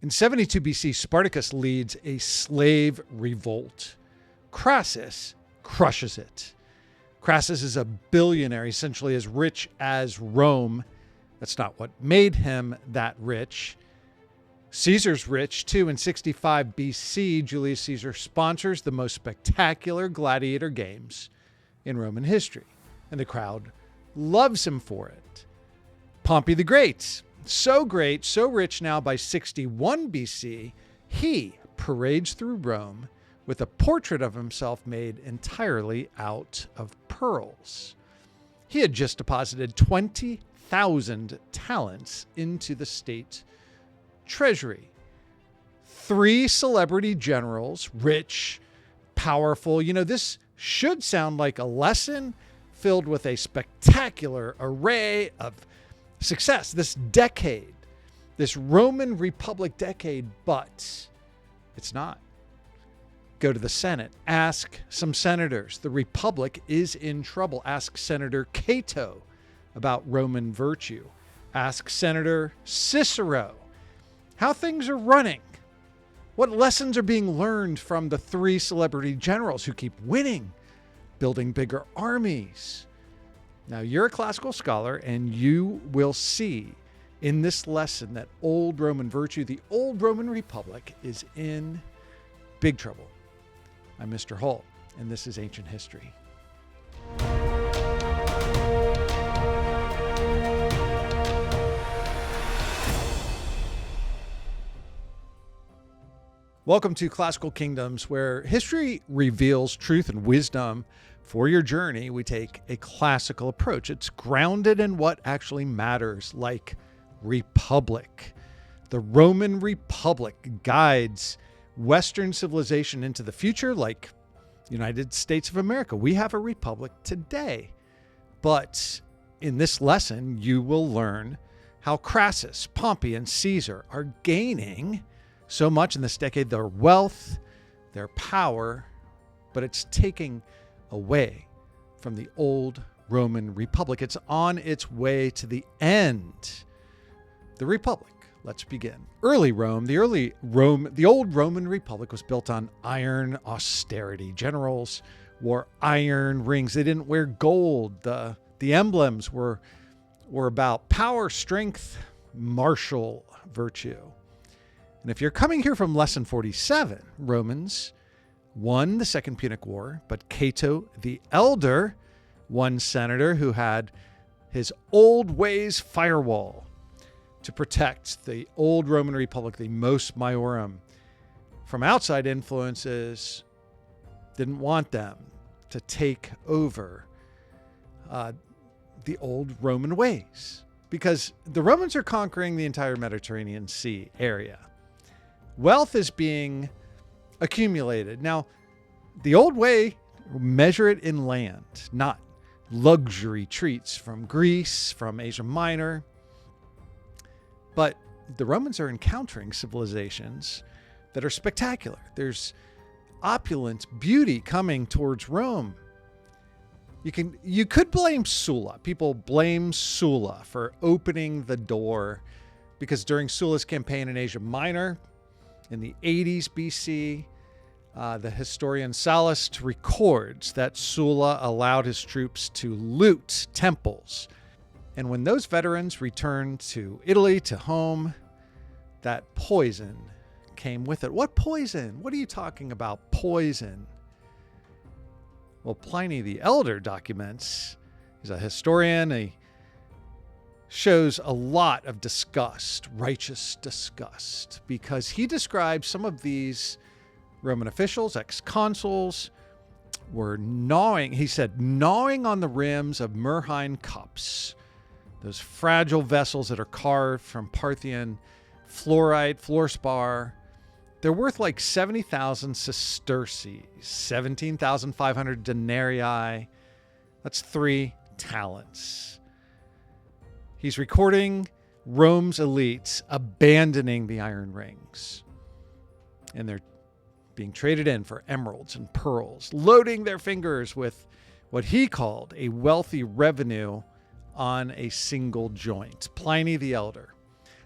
In 72 BC, Spartacus leads a slave revolt. Crassus crushes it. Crassus is a billionaire, essentially as rich as Rome. That's not what made him that rich. Caesar's rich too. In 65 BC, Julius Caesar sponsors the most spectacular gladiator games in Roman history, and the crowd loves him for it. Pompey the Great, so great, so rich now by 61 BC, he parades through Rome with a portrait of himself made entirely out of pearls. He had just deposited 20,000 talents into the state treasury. 3 celebrity generals, rich, powerful. This should sound like a lesson filled with a spectacular array of success. This decade, this Roman Republic decade, but it's not. Go to the Senate. Ask some senators. The Republic is in trouble. Ask Senator Cato about Roman virtue. Ask Senator Cicero how things are running. What lessons are being learned from the 3 celebrity generals who keep winning, building bigger armies? Now, you're a classical scholar, and you will see in this lesson that old Roman virtue, the old Roman Republic, is in big trouble. I'm Mr. Hull, and this is Ancient History. Welcome to Classical Kingdoms, where history reveals truth and wisdom. For your journey, we take a classical approach. It's grounded in what actually matters, like republic. The Roman Republic guides Western civilization into the future, like United States of America. We have a republic today. But in this lesson, you will learn how Crassus, Pompey, and Caesar are gaining so much in this decade, their wealth, their power, but it's taking away from the old Roman Republic. It's on its way to the end. The Republic. Let's begin. Early Rome, the old Roman Republic was built on iron austerity. Generals wore iron rings. They didn't wear gold. The emblems were about power, strength, martial virtue. And if you're coming here from lesson 47, Romans won the Second Punic War, but Cato the Elder, one senator who had his old ways firewall to protect the old Roman Republic, the Mos Maiorum, from outside influences, didn't want them to take over the old Roman ways, because the Romans are conquering the entire Mediterranean Sea area. Wealth is being accumulated. Now, the old way, measure it in land, not luxury treats from Greece, from Asia Minor. But the Romans are encountering civilizations that are spectacular. There's opulent beauty coming towards Rome. You could blame Sulla. People blame Sulla for opening the door, because during Sulla's campaign in Asia Minor in the 80s BC, the historian Sallust records that Sulla allowed his troops to loot temples. And when those veterans returned to Italy, to home, that poison came with it. What poison? What are you talking about? Poison. Well, Pliny the Elder documents, he's a historian, he shows a lot of disgust, righteous disgust, because he describes some of these Roman officials, ex-consuls, were gnawing, he said, gnawing on the rims of Myrrhine cups, those fragile vessels that are carved from Parthian fluorite, fluorspar. They're worth like 70,000 sesterces, 17,500 denarii. That's 3 talents. He's recording Rome's elites abandoning the iron rings. And they're being traded in for emeralds and pearls, loading their fingers with what he called a wealthy revenue on a single joint. Pliny the Elder.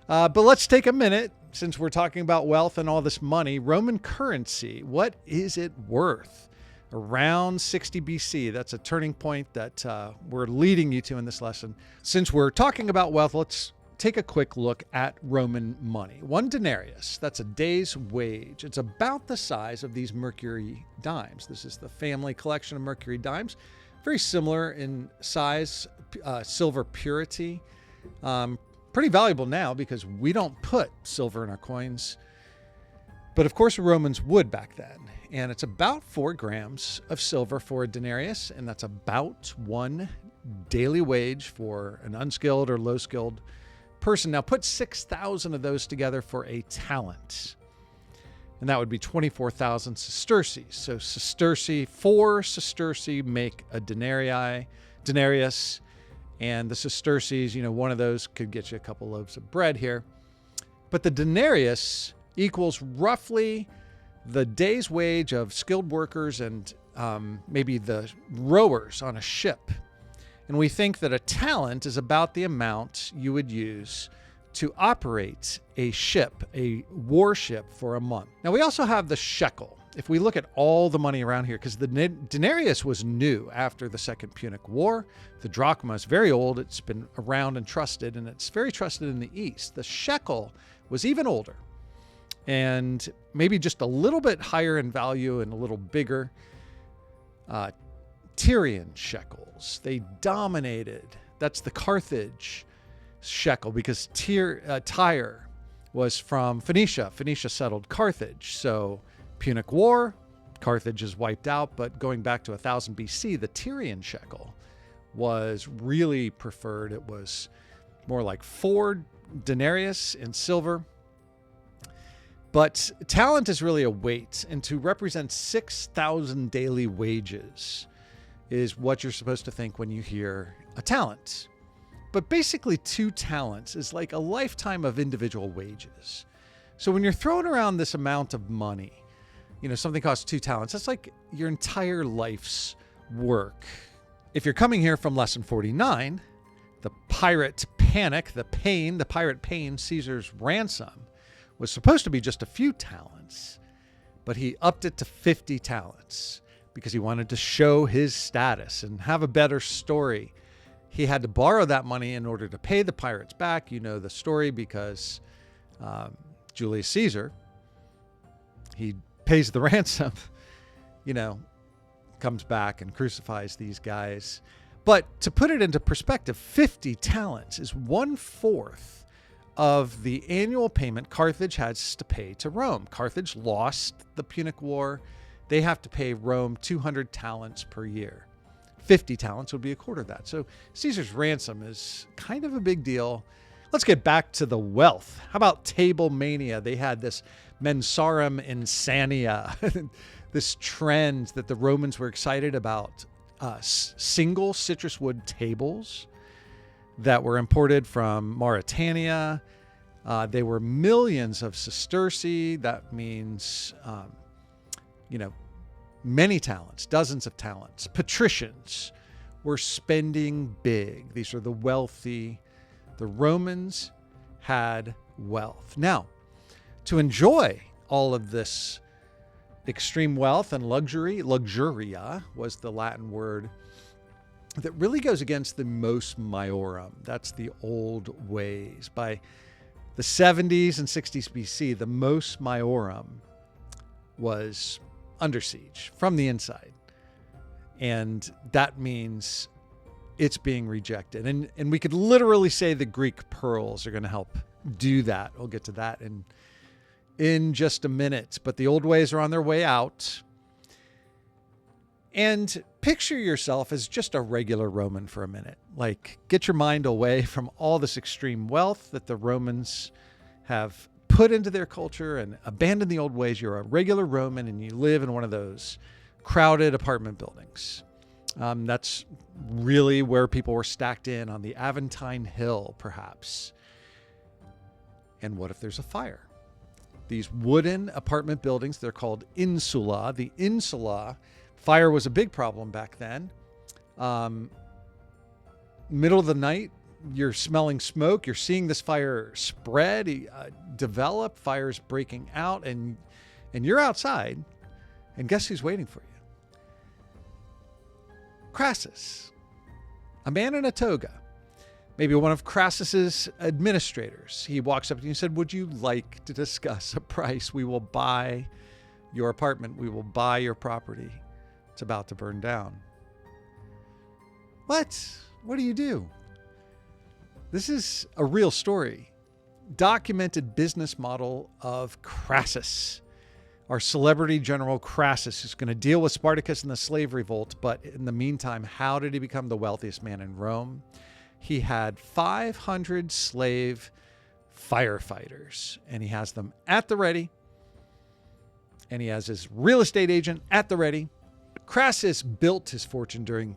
But let's take a minute since we're talking about wealth and all this money, Roman currency, what is it worth? Around 60 BC. That's a turning point that we're leading you to in this lesson. Since we're talking about wealth, let's take a quick look at Roman money. 1 denarius, that's a day's wage. It's about the size of these mercury dimes. This is the family collection of mercury dimes. Very similar in size, silver purity. Pretty valuable now because we don't put silver in our coins. But of course, Romans would back then. And it's about 4 grams of silver for a denarius, and that's about 1 daily wage for an unskilled or low-skilled person. Now put 6,000 of those together for a talent, and that would be 24,000 sesterces. So 4 sesterces make a denarius, and the sesterces, one of those could get you a couple loaves of bread here. But the denarius equals roughly the day's wage of skilled workers and maybe the rowers on a ship. And we think that a talent is about the amount you would use to operate a ship, a warship, for a month. Now, we also have the shekel. If we look at all the money around here, because the denarius was new after the Second Punic War, the drachma is very old, it's been around and trusted, and it's very trusted in the East. The shekel was even older, and maybe just a little bit higher in value and a little bigger. Tyrian shekels, they dominated. That's the Carthage shekel, because Tyre was from Phoenicia. Phoenicia settled Carthage. So Punic War, Carthage is wiped out, but going back to 1000 BC, the Tyrian shekel was really preferred. It was more like 4 denarius in silver. But talent is really a weight, and to represent 6,000 daily wages is what you're supposed to think when you hear a talent. But basically 2 talents is like a lifetime of individual wages. So when you're throwing around this amount of money, something costs 2 talents, that's like your entire life's work. If you're coming here from lesson 49, the pirate panic, the pirate pain, Caesar's ransom, was supposed to be just a few talents, but he upped it to 50 talents because he wanted to show his status and have a better story. He had to borrow that money in order to pay the pirates back. You know the story, because Julius Caesar, he pays the ransom, comes back and crucifies these guys. But to put it into perspective, 50 talents is 1/4 of the annual payment Carthage has to pay to Rome. Carthage lost the Punic War. They have to pay Rome 200 talents per year. 50 talents would be a quarter of that. So Caesar's ransom is kind of a big deal. Let's get back to the wealth. How about table mania? They had this mensarum insania, this trend that the Romans were excited about. Single citrus wood tables that were imported from Mauritania. They were millions of sesterces. That means, many talents, dozens of talents. Patricians were spending big. These are the wealthy. The Romans had wealth. Now, to enjoy all of this extreme wealth and luxuria was the Latin word that really goes against the mos maiorum. That's the old ways. By the 70s and 60s BC, the mos maiorum was under siege from the inside. And that means it's being rejected. And we could literally say the Greek pearls are going to help do that. We'll get to that in just a minute. But the old ways are on their way out. And picture yourself as just a regular Roman for a minute. Like, get your mind away from all this extreme wealth that the Romans have put into their culture and abandon the old ways. You're a regular Roman and you live in one of those crowded apartment buildings. That's really where people were stacked in on the Aventine Hill, perhaps. And what if there's a fire? These wooden apartment buildings, they're called insula. The insula, fire was a big problem back then. Middle of the night, You're smelling smoke. You're seeing this fire spread, develop. Fire's breaking out, and you're outside. And guess who's waiting for you? Crassus, a man in a toga, maybe one of Crassus's administrators. He walks up to you and said, "Would you like to discuss a price? We will buy your apartment. We will buy your property. It's about to burn down." What? What do? This is a real story. Documented business model of Crassus. Our celebrity general Crassus is going to deal with Spartacus and the slave revolt. But in the meantime, how did he become the wealthiest man in Rome? He had 500 slave firefighters, and he has them at the ready. And he has his real estate agent at the ready. Crassus built his fortune during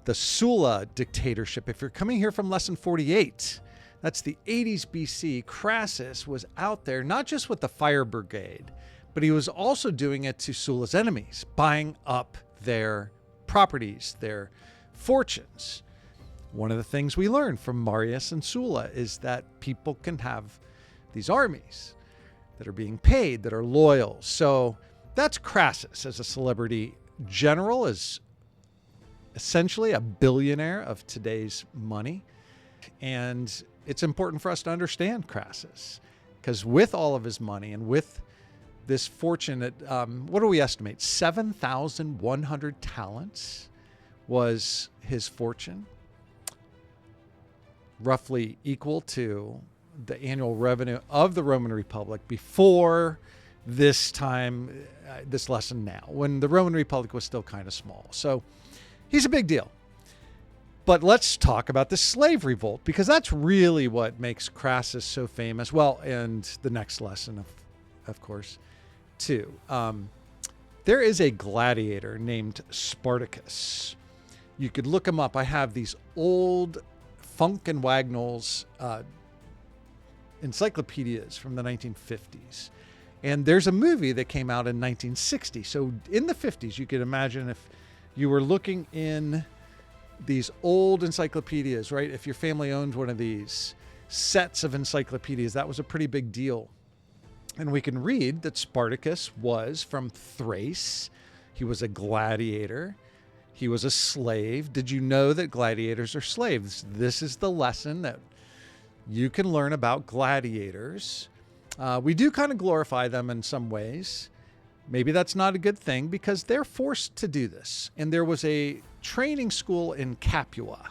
the Sulla dictatorship. If you're coming here from lesson 48, that's the 80s BC, Crassus was out there, not just with the fire brigade, but he was also doing it to Sulla's enemies, buying up their properties, their fortunes. One of the things we learned from Marius and Sulla is that people can have these armies that are being paid, that are loyal. So that's Crassus as a celebrity general, as essentially a billionaire of today's money. And it's important for us to understand Crassus, because with all of his money and with this fortune at, what do we estimate? 7,100 talents was his fortune, roughly equal to the annual revenue of the Roman Republic before this time, this lesson now, when the Roman Republic was still kind of small. So he's a big deal. But let's talk about the slave revolt, because that's really what makes Crassus so famous. Well, and the next lesson, of course, too. There is a gladiator named Spartacus. You could look him up. I have these old Funk and Wagnall's encyclopedias from the 1950s. And there's a movie that came out in 1960. So in the 50s, you could imagine if you were looking in these old encyclopedias, right? If your family owned one of these sets of encyclopedias, that was a pretty big deal. And we can read that Spartacus was from Thrace. He was a gladiator. He was a slave. Did you know that gladiators are slaves? This is the lesson that you can learn about gladiators. We do kind of glorify them in some ways. Maybe that's not a good thing, because they're forced to do this. And there was a training school in Capua.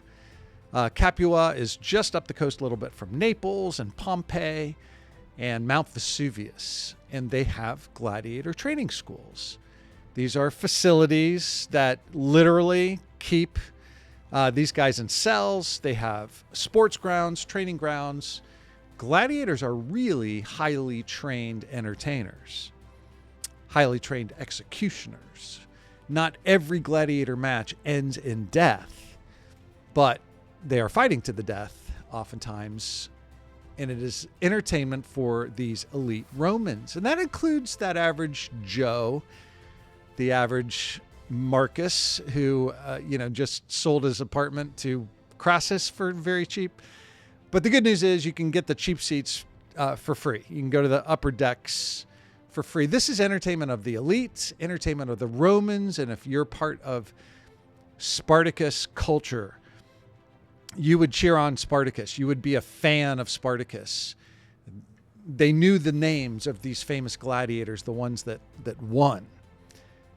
Capua is just up the coast a little bit from Naples and Pompey and Mount Vesuvius. And they have gladiator training schools. These are facilities that literally keep these guys in cells. They have sports grounds, training grounds. Gladiators are really highly trained entertainers, highly trained executioners. Not every gladiator match ends in death, but they are fighting to the death oftentimes. And it is entertainment for these elite Romans. And that includes that average Joe, the average Marcus, who, just sold his apartment to Crassus for very cheap. But the good news is you can get the cheap seats for free. You can go to the upper decks for free. This is entertainment of the elite, entertainment of the Romans. And if you're part of Spartacus culture, you would cheer on Spartacus. You would be a fan of Spartacus. They knew the names of these famous gladiators, the ones that won.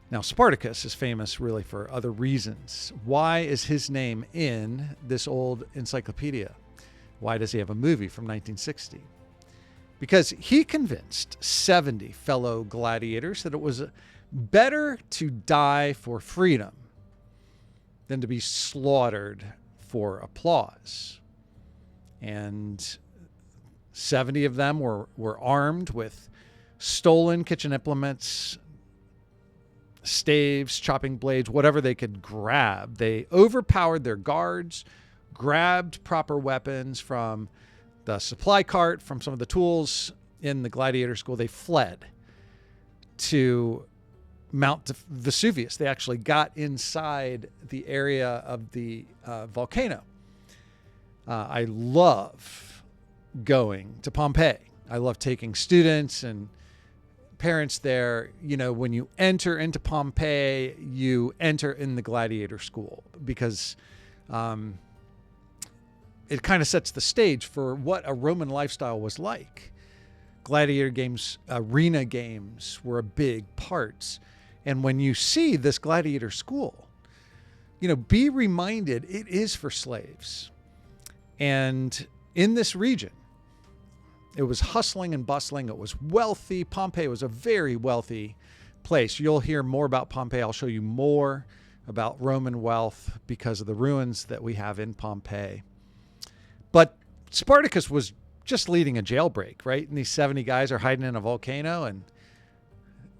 Now, Spartacus is famous really for other reasons. Why is his name in this old encyclopedia? Why does he have a movie from 1960? Because he convinced 70 fellow gladiators that it was better to die for freedom than to be slaughtered for applause. And 70 of them were armed with stolen kitchen implements, staves, chopping blades, whatever they could grab. They overpowered their guards, grabbed proper weapons from the supply cart, from some of the tools in the gladiator school. They fled to Mount Vesuvius. They actually got inside the area of the volcano. I love going to Pompeii. I love taking students and parents there. You know, when you enter into Pompeii, you enter in the Gladiator school because it kind of sets the stage for what a Roman lifestyle was like. Gladiator games, arena games were a big part. And when you see this gladiator school, you know, be reminded it is for slaves. And in this region, it was hustling and bustling. It was wealthy. Pompeii was a very wealthy place. You'll hear more about Pompeii. I'll show you more about Roman wealth because of the ruins that we have in Pompeii. But Spartacus was just leading a jailbreak, right? And these 70 guys are hiding in a volcano and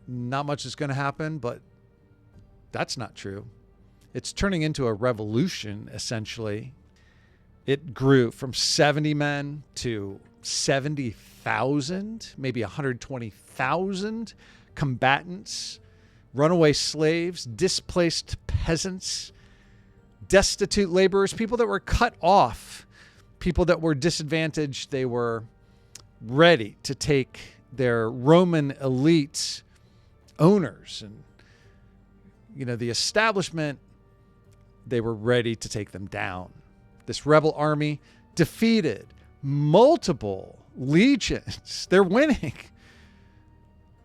not much is going to happen, but that's not true. It's turning into a revolution, essentially. It grew from 70 men to 70,000, maybe 120,000 combatants, runaway slaves, displaced peasants, destitute laborers, people that were cut off, people that were disadvantaged. They were ready to take their Roman elite owners and, you know, the establishment, they were ready to take them down. This rebel army defeated multiple legions. They're winning.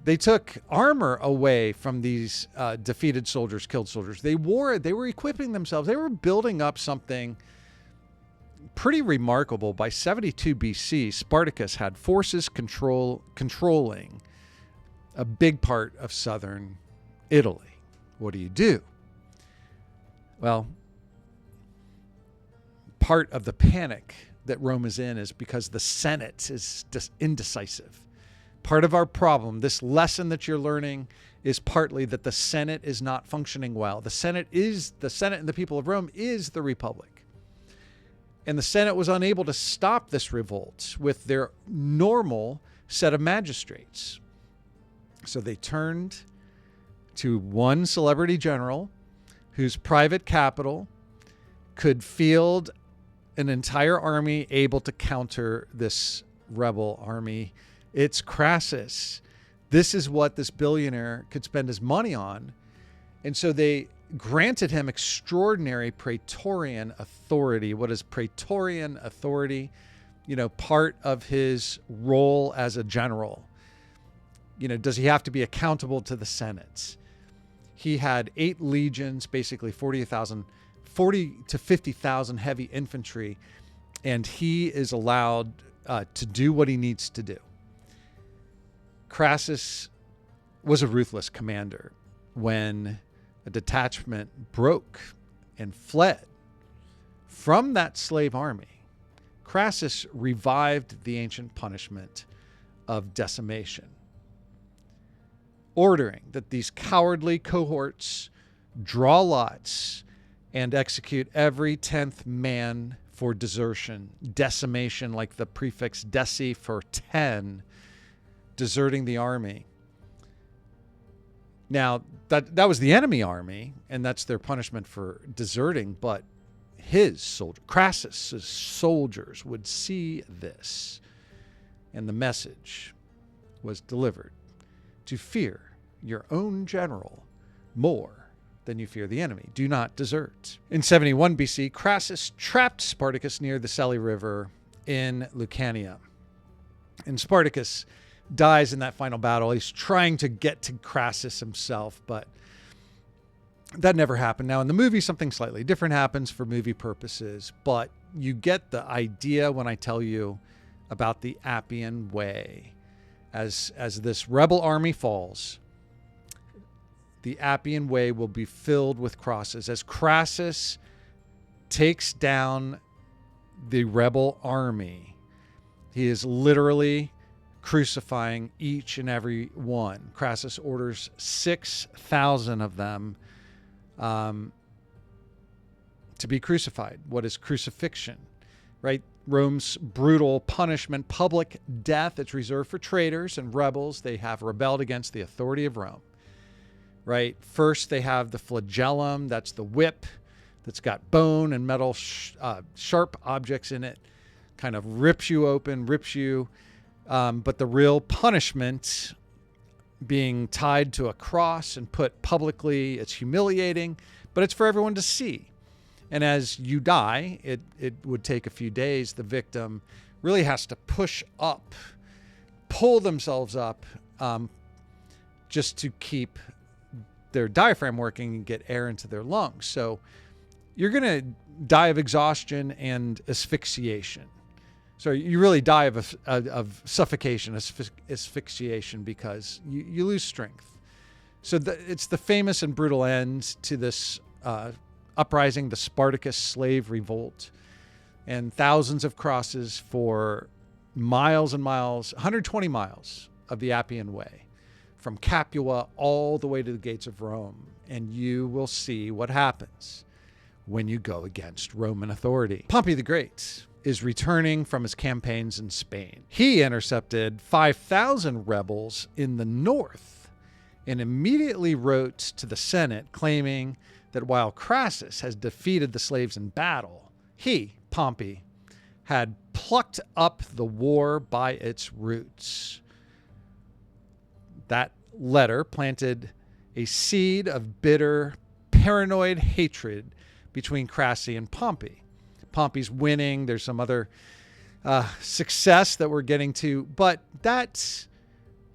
They took armor away from these defeated soldiers, killed soldiers. They wore it. They were equipping themselves. They were building up something pretty remarkable. By 72 BC, Spartacus had forces controlling a big part of southern Italy. What do? Well, part of the panic that Rome is in is because the Senate is indecisive. Part of our problem, this lesson that you're learning, is partly that the Senate is not functioning well. The Senate and the people of Rome is the Republic. And the Senate was unable to stop this revolt with their normal set of magistrates. So they turned to one celebrity general whose private capital could field an entire army able to counter this rebel army. It's Crassus. This is what this billionaire could spend his money on. And so they granted him extraordinary praetorian authority. What is praetorian authority? You know, part of his role as a general. You know, does he have to be accountable to the Senate? He had 8 legions, basically 40 to 50,000 heavy infantry, and he is allowed to do what he needs to do. Crassus was a ruthless commander. When a detachment broke and fled from that slave army, Crassus revived the ancient punishment of decimation, ordering that these cowardly cohorts draw lots and execute every 10th man for desertion. Decimation, like the prefix deci for 10, deserting the army. Now, that was the enemy army, and that's their punishment for deserting, but Crassus's soldiers would see this, and the message was delivered: to fear your own general more than you fear the enemy. Do not desert. In 71 BC, Crassus trapped Spartacus near the Selly River in Lucania. And Spartacus dies in that final battle. He's trying to get to Crassus himself, but that never happened. Now, in the movie, something slightly different happens for movie purposes, but you get the idea when I tell you about the Appian Way. As this rebel army falls, the Appian Way will be filled with crosses. As Crassus takes down the rebel army, he is literally crucifying each and every one. Crassus orders 6,000 of them to be crucified. What is crucifixion? Right? Rome's brutal punishment, public death. It's reserved for traitors and rebels. They have rebelled against the authority of Rome. Right? First, they have the flagellum. That's the whip. that's got bone and metal, sharp objects in it, kind of rips you open, rips you. But the real punishment being tied to a cross and put publicly, it's humiliating, but it's for everyone to see. And as you die, it would take a few days. The victim really has to push up, pull themselves up, just to keep their diaphragm working and get air into their lungs. So you're going to die of exhaustion and asphyxiation. So you really die of suffocation, asphyxiation, because you lose strength. So it's the famous and brutal end to this uprising, the Spartacus slave revolt, and thousands of crosses for miles and miles, 120 miles of the Appian Way, from Capua all the way to the gates of Rome. And you will see what happens when you go against Roman authority. Pompey the Great is returning from his campaigns in Spain. He intercepted 5,000 rebels in the north and immediately wrote to the Senate claiming that while Crassus has defeated the slaves in battle, he, Pompey, had plucked up the war by its roots. That letter planted a seed of bitter, paranoid hatred between Crassus and Pompey. Pompey's winning. There's some other success that we're getting to, but that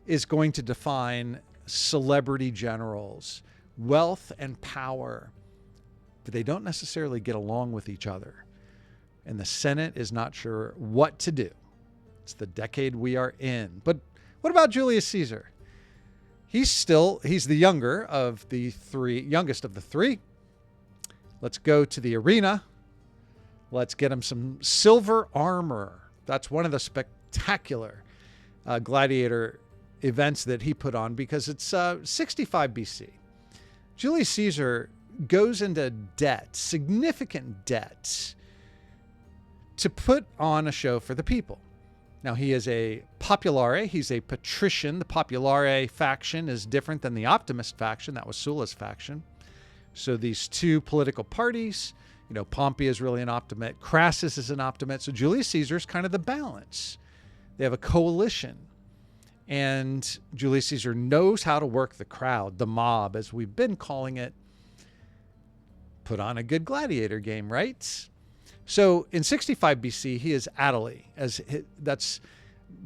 is going to define celebrity generals, wealth and power, but they don't necessarily get along with each other. And the Senate is not sure what to do. It's the decade we are in. But what about Julius Caesar? He's the youngest of the three. Let's go to the arena. Let's get him some silver armor. That's one of the spectacular gladiator events that he put on, because it's 65 BC. Julius Caesar goes into debt, significant debt, to put on a show for the people. Now, he is a populare. He's a patrician. The populare faction is different than the optimist faction. That was Sulla's faction. So these two political parties, Pompey is really an optimate. Crassus is an optimate. So Julius Caesar is kind of the balance. They have a coalition. And Julius Caesar knows how to work the crowd, the mob, as we've been calling it. Put on a good gladiator game, right? So in 65 BC, he is aedile, that's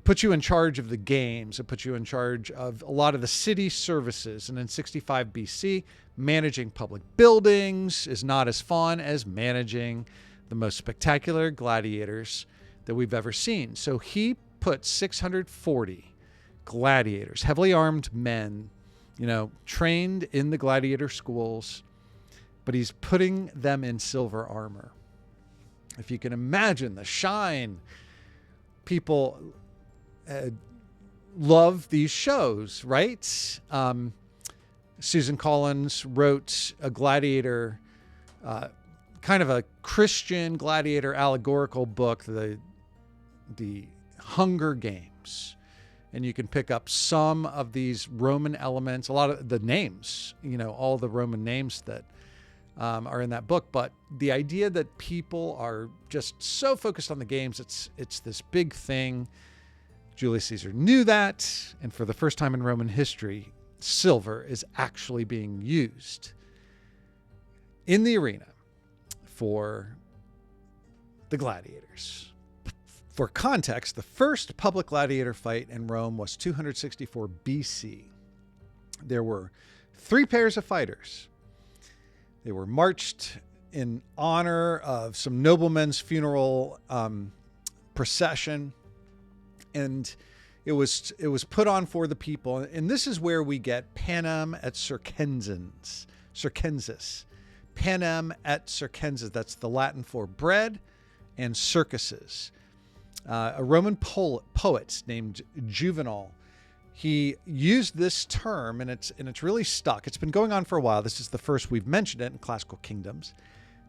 puts you in charge of the games. It puts you in charge of a lot of the city services. And in 65 BC, managing public buildings is not as fun as managing the most spectacular gladiators that we've ever seen. So he put 640 gladiators, heavily armed men, trained in the gladiator schools, but he's putting them in silver armor. If you can imagine the shine, people love these shows, right? Susan Collins wrote a gladiator, kind of a Christian gladiator allegorical book, the Hunger Games. And you can pick up some of these Roman elements, a lot of the names, all the Roman names that are in that book. But the idea that people are just so focused on the games, it's this big thing. Julius Caesar knew that. And for the first time in Roman history, silver is actually being used in the arena for the gladiators. For context, the first public gladiator fight in Rome was 264 BC. There were 3 pairs of fighters. They were marched in honor of some noblemen's funeral procession, and it was put on for the people. And this is where we get panem et circenses. Panem et circenses. That's the Latin for bread and circuses. A Roman poet named Juvenal, he used this term, and it's really stuck. It's been going on for a while. This is the first we've mentioned it in classical kingdoms.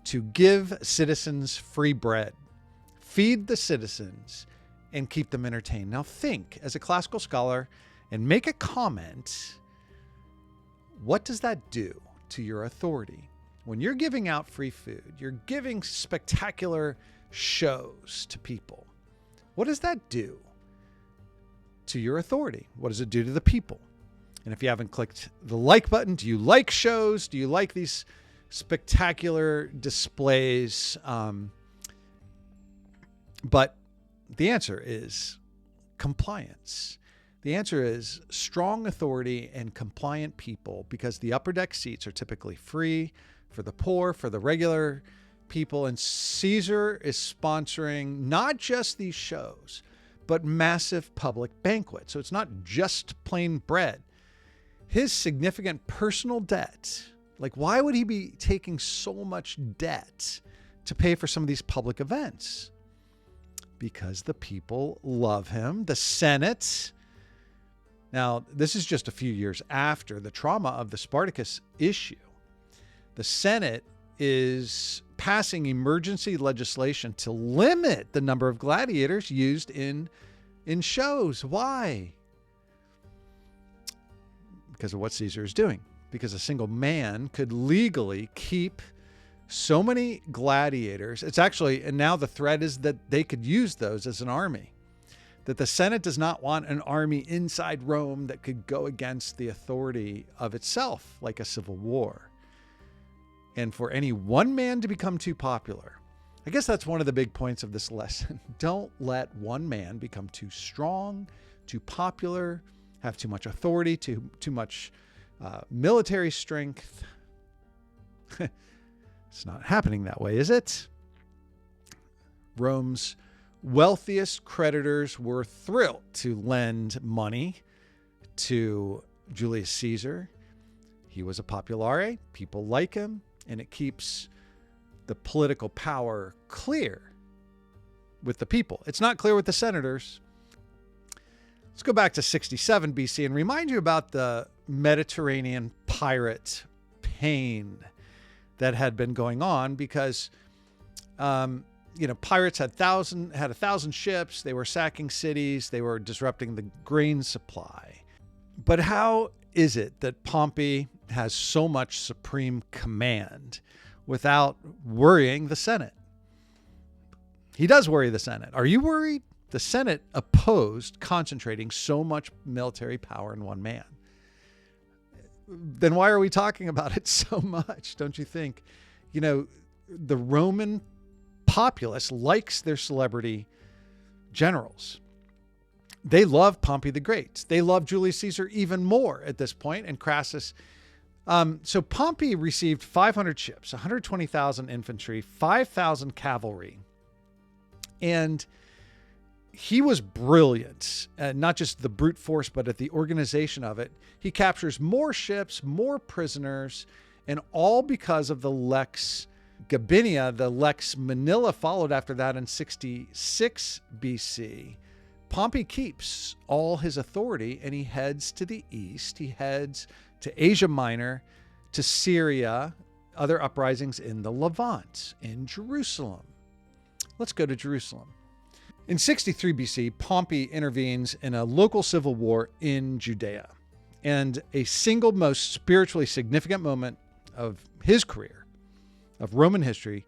To give citizens free bread, feed the citizens, and keep them entertained. Now think, as a classical scholar, and make a comment. What does that do to your authority? When you're giving out free food, you're giving spectacular shows to people. What does that do to your authority? What does it do to the people? And if you haven't clicked the like button, do you like shows? Do you like these spectacular displays? But the answer is compliance. The answer is strong authority and compliant people, because the upper deck seats are typically free for the poor, for the regular people. And Caesar is sponsoring not just these shows, but massive public banquets. So it's not just plain bread. His significant personal debt, like why would he be taking so much debt to pay for some of these public events? Because the people love him. The Senate. Now, this is just a few years after the trauma of the Spartacus issue. The Senate is passing emergency legislation to limit the number of gladiators used in shows. Why? Because of what Caesar is doing. Because a single man could legally keep so many gladiators. It's actually, and now the threat is that they could use those as an army. That the Senate does not want an army inside Rome that could go against the authority of itself, like a civil war. And for any one man to become too popular, I guess that's one of the big points of this lesson. Don't let one man become too strong, too popular, have too much authority, too much military strength. It's not happening that way, is it? Rome's wealthiest creditors were thrilled to lend money to Julius Caesar. He was a populare. People like him. And it keeps the political power clear with the people. It's not clear with the senators. Let's go back to 67 BC and remind you about the Mediterranean pirate pain that had been going on, because, pirates had 1,000 ships. They were sacking cities. They were disrupting the grain supply. But how is it that Pompey has so much supreme command without worrying the Senate? He does worry the Senate. Are you worried? The Senate opposed concentrating so much military power in one man. Then why are we talking about it so much? Don't you think? The Roman populace likes their celebrity generals. They love Pompey the Great. They love Julius Caesar even more at this point, and Crassus. So Pompey received 500 ships, 120,000 infantry, 5,000 cavalry. And he was brilliant, not just the brute force, but at the organization of it. He captures more ships, more prisoners, and all because of the Lex Gabinia. The Lex Manila followed after that in 66 BC. Pompey keeps all his authority and he heads to the east. He heads to Asia Minor, to Syria, other uprisings in the Levant, in Jerusalem. Let's go to Jerusalem. In 63 BC, Pompey intervenes in a local civil war in Judea. And a single most spiritually significant moment of his career, of Roman history,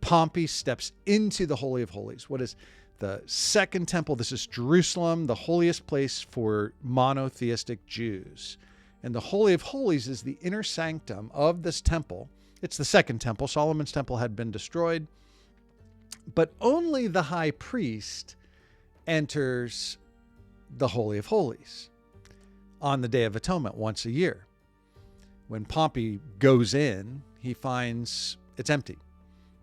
Pompey steps into the Holy of Holies. What is the second temple? This is Jerusalem, the holiest place for monotheistic Jews. And the Holy of Holies is the inner sanctum of this temple. It's the second temple. Solomon's temple had been destroyed. But only the high priest enters the Holy of Holies on the Day of Atonement once a year. When Pompey goes in, he finds it's empty.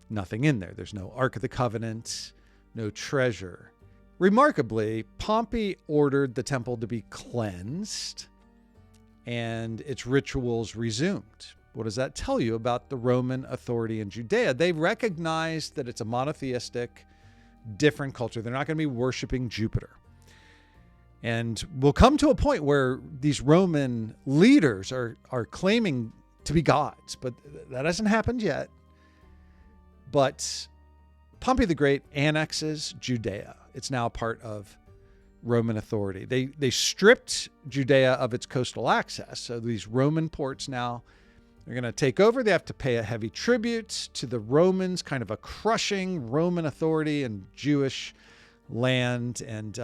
Nothing in there. There's no Ark of the Covenant, no treasure. Remarkably, Pompey ordered the temple to be cleansed and its rituals resumed. What does that tell you about the Roman authority in Judea? They recognized that it's a monotheistic, different culture. They're not going to be worshiping Jupiter. And we'll come to a point where these Roman leaders are claiming to be gods, but that hasn't happened yet. But Pompey the Great annexes Judea. It's now part of Roman authority. They stripped Judea of its coastal access. So these Roman ports now They're going to take over. They have to pay a heavy tribute to the Romans, kind of a crushing Roman authority in Jewish land. And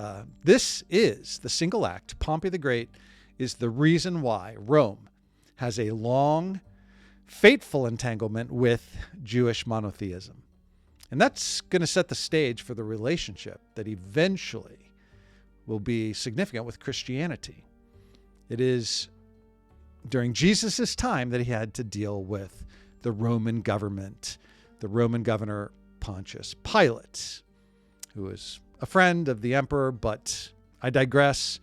this is the single act. Pompey the Great is the reason why Rome has a long, fateful entanglement with Jewish monotheism. And that's going to set the stage for the relationship that eventually will be significant with Christianity. It is during Jesus' time that he had to deal with the Roman government, the Roman governor Pontius Pilate, who was a friend of the emperor, but I digress.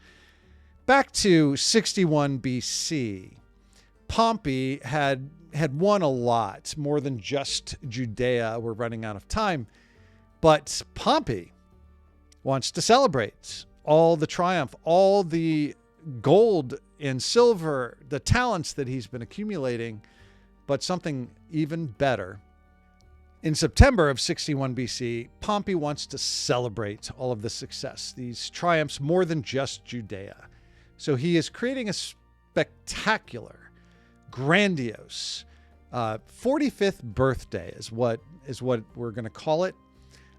Back to 61 BC, Pompey had won a lot, more than just Judea. We're running out of time. But Pompey wants to celebrate all the triumph, all the gold and silver, the talents that he's been accumulating, but something even better. In September of 61 BC, Pompey wants to celebrate all of the success, these triumphs, more than just Judea. So he is creating a spectacular, grandiose 45th birthday is what we're going to call it.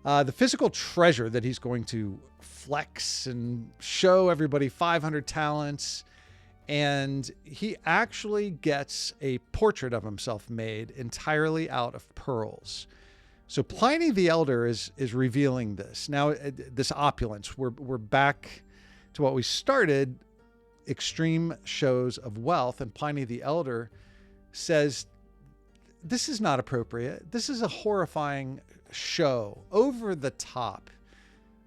The physical treasure that he's going to flex and show everybody 500 talents. And he actually gets a portrait of himself made entirely out of pearls. So Pliny the Elder is revealing this. Now, this opulence, we're back to what we started, extreme shows of wealth. And Pliny the Elder says, this is not appropriate. This is a horrifying show, over the top,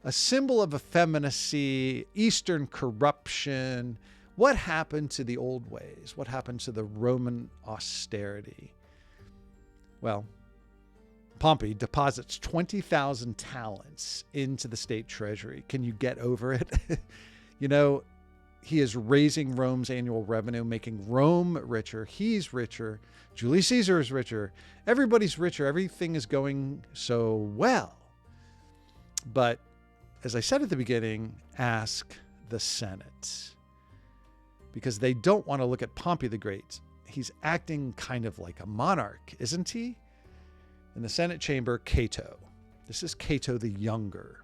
a symbol of effeminacy, Eastern corruption. What happened to the old ways? What happened to the Roman austerity? Well, Pompey deposits 20,000 talents into the state treasury. Can you get over it? He is raising Rome's annual revenue, making Rome richer. He's richer. Julius Caesar is richer. Everybody's richer. Everything is going so well. But as I said at the beginning, ask the Senate, because they don't want to look at Pompey the Great. He's acting kind of like a monarch, isn't he? In the Senate chamber, Cato. This is Cato the Younger.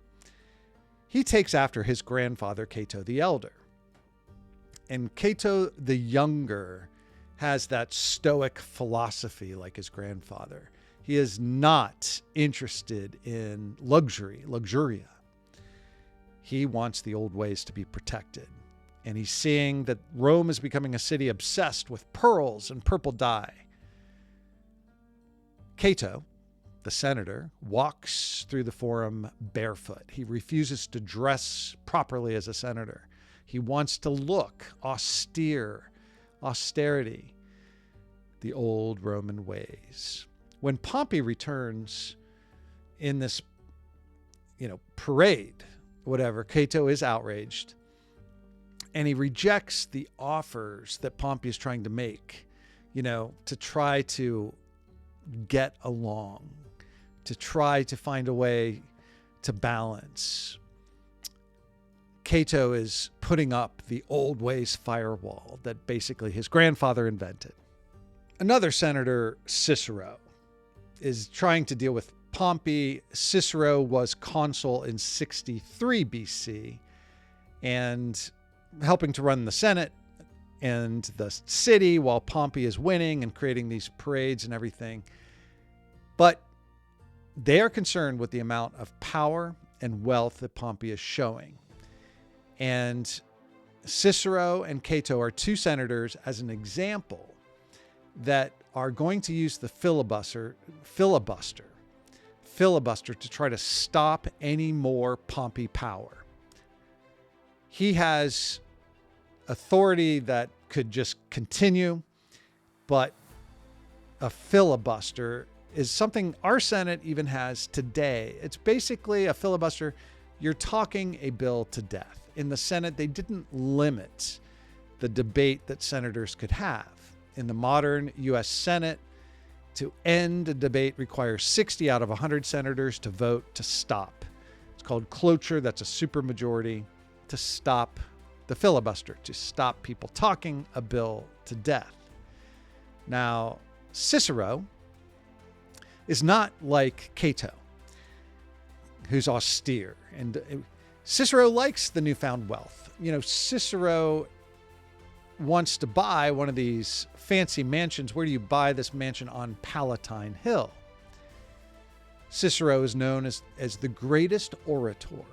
He takes after his grandfather, Cato the Elder. And Cato the Younger has that stoic philosophy like his grandfather. He is not interested in luxuria. He wants the old ways to be protected. And he's seeing that Rome is becoming a city obsessed with pearls and purple dye. Cato, the senator, walks through the forum barefoot. He refuses to dress properly as a senator. He wants to look austere, austerity, the old Roman ways. When Pompey returns in this, parade, whatever, Cato is outraged. And he rejects the offers that Pompey is trying to make, to try to get along, to try to find a way to balance. Cato is putting up the old ways firewall that basically his grandfather invented. Another senator, Cicero, is trying to deal with Pompey. Cicero was consul in 63 BC and helping to run the Senate and the city while Pompey is winning and creating these parades and everything. But they are concerned with the amount of power and wealth that Pompey is showing. And Cicero and Cato are two senators as an example that are going to use the filibuster to try to stop any more Pompey power. He has authority that could just continue, but a filibuster is something our Senate even has today. It's basically a filibuster. You're talking a bill to death. In the Senate, they didn't limit the debate that senators could have. In the modern U.S. Senate, to end a debate requires 60 out of 100 senators to vote to stop. It's called cloture. That's a supermajority to stop the filibuster, to stop people talking a bill to death. Now, Cicero is not like Cato, who's austere. And Cicero likes the newfound wealth. Cicero wants to buy one of these fancy mansions. Where do you buy this mansion? On Palatine Hill. Cicero is known as the greatest orator.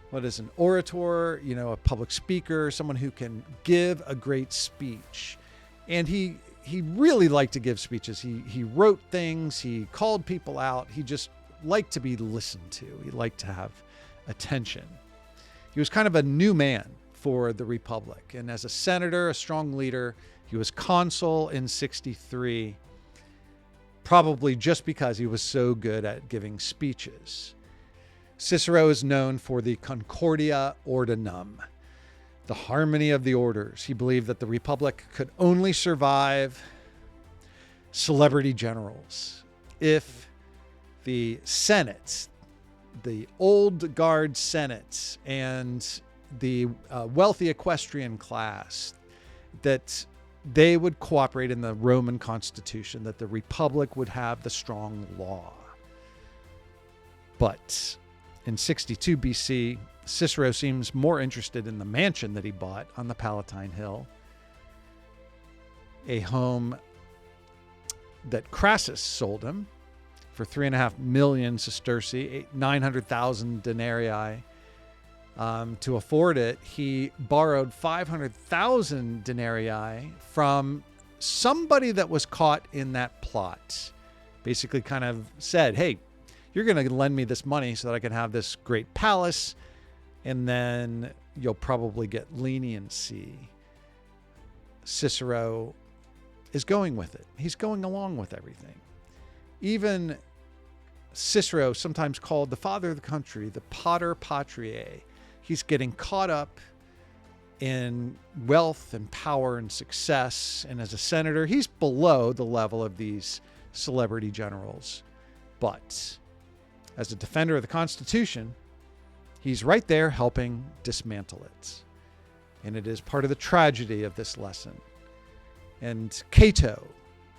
What is an orator? A public speaker, someone who can give a great speech. And he really liked to give speeches. He wrote things. He called people out. He just liked to be listened to. He liked to have attention. He was kind of a new man for the Republic. And as a senator, a strong leader, he was consul in 63, probably just because he was so good at giving speeches. Cicero is known for the Concordia Ordinum, the harmony of the orders. He believed that the Republic could only survive celebrity generals if the Senate, the old guard Senate, and the wealthy equestrian class, that they would cooperate in the Roman constitution, that the Republic would have the strong law. But in 62 BC, Cicero seems more interested in the mansion that he bought on the Palatine Hill, a home that Crassus sold him for 3.5 million sesterci, 900,000 denarii. To afford it, he borrowed 500,000 denarii from somebody that was caught in that plot. Basically kind of said, hey, you're going to lend me this money so that I can have this great palace, and then you'll probably get leniency. Cicero is going with it. He's going along with everything. Even Cicero, sometimes called the father of the country, the pater patriae, he's getting caught up in wealth and power and success. And as a senator, he's below the level of these celebrity generals. But as a defender of the Constitution, he's right there helping dismantle it. And it is part of the tragedy of this lesson. And Cato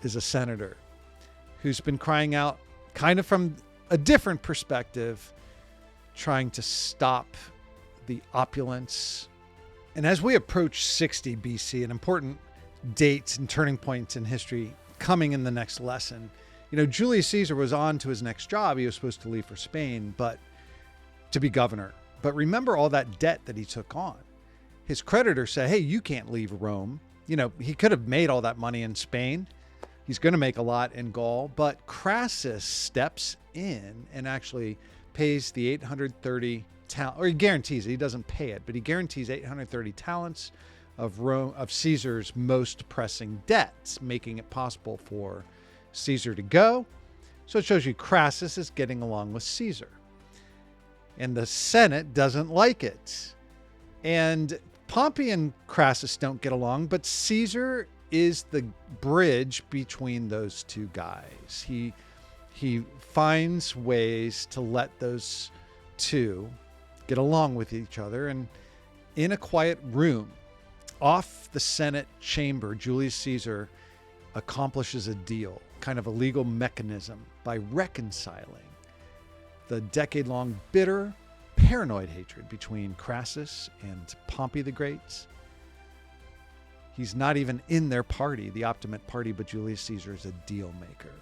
is a senator who's been crying out kind of from a different perspective, trying to stop the opulence. And as we approach 60 BC, an important date and turning point in history coming in the next lesson, Julius Caesar was on to his next job. He was supposed to leave for Spain, but to be governor. But remember all that debt that he took on. His creditor said, hey, you can't leave Rome. He could have made all that money in Spain. He's going to make a lot in Gaul, but Crassus steps in and actually pays the 830 talents, or he guarantees it. He doesn't pay it, but he guarantees 830 talents of Caesar's most pressing debts, making it possible for Caesar to go. So it shows you Crassus is getting along with Caesar. And the Senate doesn't like it. And Pompey and Crassus don't get along, but Caesar is the bridge between those two guys. He finds ways to let those two get along with each other. And in a quiet room off the Senate chamber, Julius Caesar accomplishes a deal, kind of a legal mechanism, by reconciling the decade-long bitter, paranoid hatred between Crassus and Pompey the Great. He's not even in their party, the Optimate party, but Julius Caesar is a deal maker.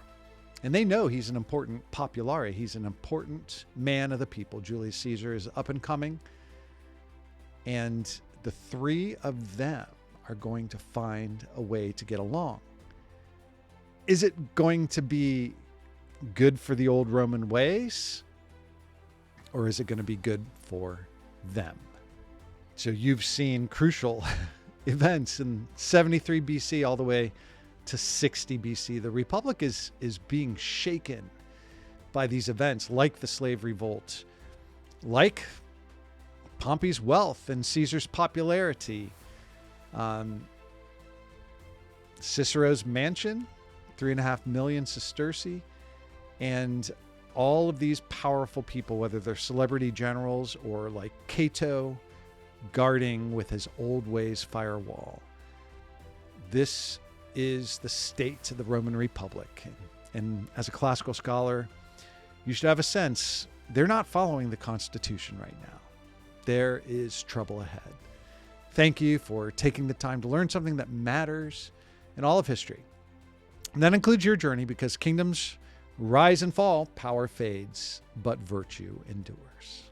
And they know he's an important populare. He's an important man of the people. Julius Caesar is up and coming. And the three of them are going to find a way to get along. Is it going to be good for the old Roman ways? Or is it going to be good for them? So you've seen crucial events in 73 BC all the way to 60 BC. The Republic is being shaken by these events, like the slave revolt, like Pompey's wealth and Caesar's popularity, Cicero's mansion, 3.5 million sesterci, and all of these powerful people, whether they're celebrity generals or like Cato guarding with his old ways firewall. This is the state of the Roman Republic. And as a classical scholar, you should have a sense they're not following the Constitution right now. There is trouble ahead. Thank you for taking the time to learn something that matters in all of history. And that includes your journey, because kingdoms rise and fall, power fades, but virtue endures.